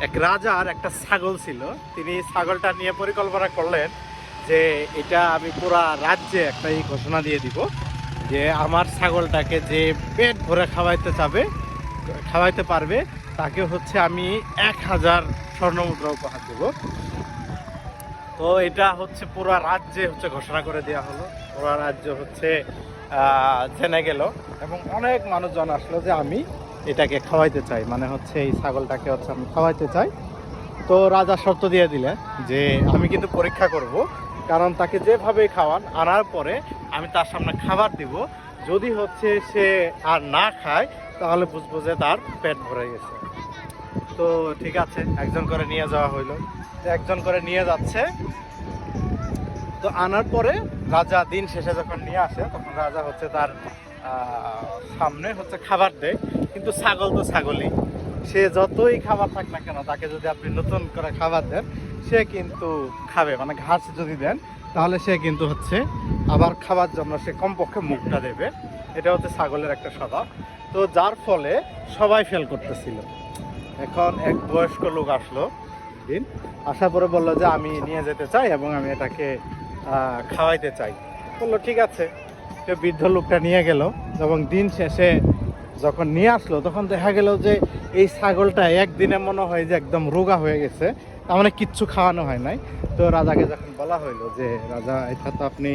এক রাজার একটা ছাগল ছিল। তিনি ছাগলটা নিয়ে পরিকল্পনা করলেন যে এটা আমি পুরা রাজ্যে একটা ঘোষণা দিয়ে দিব যে আমার ছাগলটাকে যে পেট ভরে খাওয়াইতে পারবে তাকে হচ্ছে আমি 1000 স্বর্ণমুদ্রা উপহার দেব। তো এটা হচ্ছে পুরা রাজ্যে হচ্ছে ঘোষণা করে দেওয়া হলো। পুরা রাজ্য হচ্ছে জেনে গেল এবং অনেক মানুষজন আসলো যে আমি এটাকে খাওয়াইতে চাই, মানে হচ্ছে এই ছাগলটাকে হচ্ছে আমি খাওয়াইতে চাই। তো রাজা শর্ত দিয়ে দিলেন যে আমি কিন্তু পরীক্ষা করব, কারণ তাকে যেভাবে খাওয়ান আনার পরে আমি তার সামনে খাবার দিব, যদি হচ্ছে সে আর না খায় তাহলে বুঝবো যে তার পেট ভরে গেছে। তো ঠিক আছে, একজন করে নিয়ে যাওয়া হইলো। একজন করে নিয়ে যাচ্ছে। তো আনার পরে রাজা দিন শেষে যখন নিয়ে আসে তখন রাজা হচ্ছে তার সামনে হচ্ছে খাবার দেয়, কিন্তু ছাগল তো ছাগলই, সে যতই খাবার থাক না কেন তাকে যদি আপনি নতুন করে খাবার দেন সে কিন্তু খাবে, মানে ঘাস যদি দেন তাহলে সে কিন্তু হচ্ছে আবার খাবার জন্য সে কমপক্ষে মুখটা দেবে। এটা হচ্ছে ছাগলের একটা স্বভাব। তো যার ফলে সবাই ফেল করতেছিল। এখন এক বয়স্ক লোক আসলো দিন, আসার পরে বললো যে আমি নিয়ে যেতে চাই এবং আমি এটাকে খাওয়াইতে চাই। বললো ঠিক আছে। তো বৃদ্ধ লোকটা নিয়ে গেল এবং দিন শেষে যখন নিয়ে আসলো তখন দেখা গেল যে এই ছাগলটা একদিনে মনে হয় যে একদম রোগা হয়ে গেছে, তার মানে কিচ্ছু খাওয়ানো হয় নাই। তো রাজাকে যখন বলা হইলো যে রাজা এটা তো আপনি,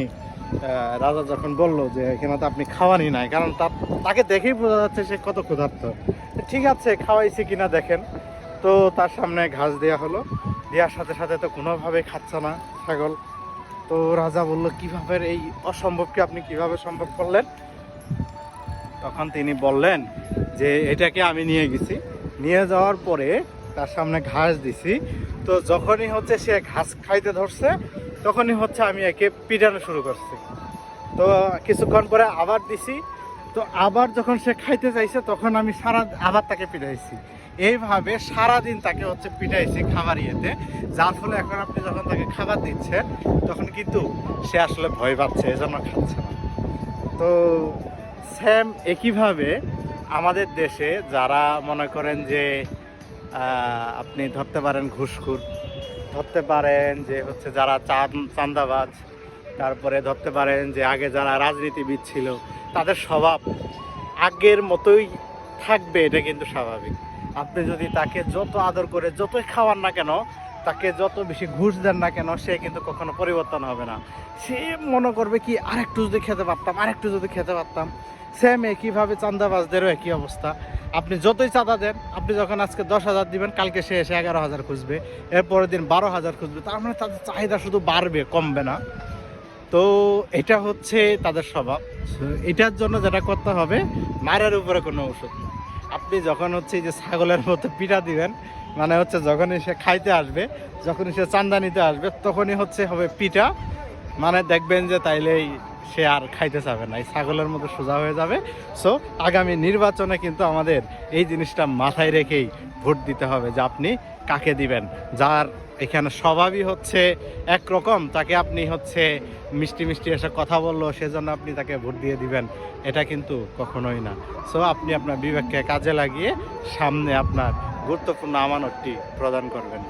রাজা যখন বললো যে এখানে তো আপনি খাওয়ানি নাই, কারণ তাকে দেখেই বোঝা যাচ্ছে সে কত ক্ষুধার্ত। ঠিক আছে, খাওয়াইছি কিনা দেখেন। তো তার সামনে ঘাস দেওয়া হলো, দেওয়ার সাথে সাথে তো কোনোভাবে খাচ্ছে না ছাগল। তো রাজা বললো কিভাবে এই অসম্ভবকে আপনি কিভাবে সম্ভব করলেন? তখন তিনি বললেন যে এটাকে আমি নিয়ে গেছি, নিয়ে যাওয়ার পরে তার সামনে ঘাস দিছি। তো যখনই হচ্ছে সে ঘাস খাইতে ধরছে তখনই হচ্ছে আমি একে পিটানো শুরু করছি। তো কিছুক্ষণ পরে আবার দিছি। তো আবার যখন সে খাইতে চাইছে তখন আমি আবার তাকে পিটাইছি। এইভাবে সারাদিন তাকে হচ্ছে পিটাইছি খাবার ইয়েতে, যার ফলে এখন আপনি যখন তাকে খাবার দিচ্ছেন তখন কিন্তু সে আসলে ভয় পাচ্ছে, এজন্য খাচ্ছে না। তো সেম একইভাবে আমাদের দেশে যারা মনে করেন যে আপনি ধরতে পারেন ঘুষখোর, ধরতে পারেন যে হচ্ছে যারা চাঁদাবাজ, তারপরে ধরতে পারেন যে আগে যারা রাজনীতিবিদ ছিল, তাদের স্বভাব আগের মতোই থাকবে, এটা কিন্তু স্বাভাবিক। আপনি যদি তাকে যত আদর করে যতই খাওয়ান না কেন, তাকে যত বেশি ঘুষ দেন না কেন, সে কিন্তু কখনো পরিবর্তন হবে না। সে মনে করবে কি আরেকটু যদি খেতে পারতাম। সেম একইভাবে চাঁদাবাজদেরও একই অবস্থা। আপনি যতই চাঁদা দেন, আপনি যখন আজকে 10,000 দিবেন, কালকে সে এসে 11,000 খুঁজবে, এরপরের দিন 12,000 খুঁজবে। তার মানে তাদের চাহিদা শুধু বাড়বে, কমবে না। তো এটা হচ্ছে তাদের স্বভাব। এটার জন্য যেটা করতে হবে, মায়ের উপরে কোনো ওষুধ নেই। আপনি যখন হচ্ছে যে ছাগলের মতো পিঠা দিবেন, মানে হচ্ছে যখনই সে খাইতে আসবে, যখনই সে চান্দা নিতে আসবে, তখনই হচ্ছে হবে পিঠা, মানে দেখবেন যে তাইলেই সে আর খাইতে চাবে না, এই ছাগলের মতো সোজা হয়ে যাবে। সো আগামী নির্বাচনে কিন্তু আমাদের এই জিনিসটা মাথায় রেখেই ভোট দিতে হবে যে আপনি কাকে দিবেন। যার এখানে স্বভাবই হচ্ছে একরকম, তাকে আপনি হচ্ছে মিষ্টি মিষ্টি এসে কথা বললো সেজন্য আপনি তাকে ভোট দিয়ে দিবেন, এটা কিন্তু কখনোই না। সো আপনি আপনার বিবেককে কাজে লাগিয়ে সামনে আপনার গুরুত্বপূর্ণ আমানতটি প্রদান করবেন।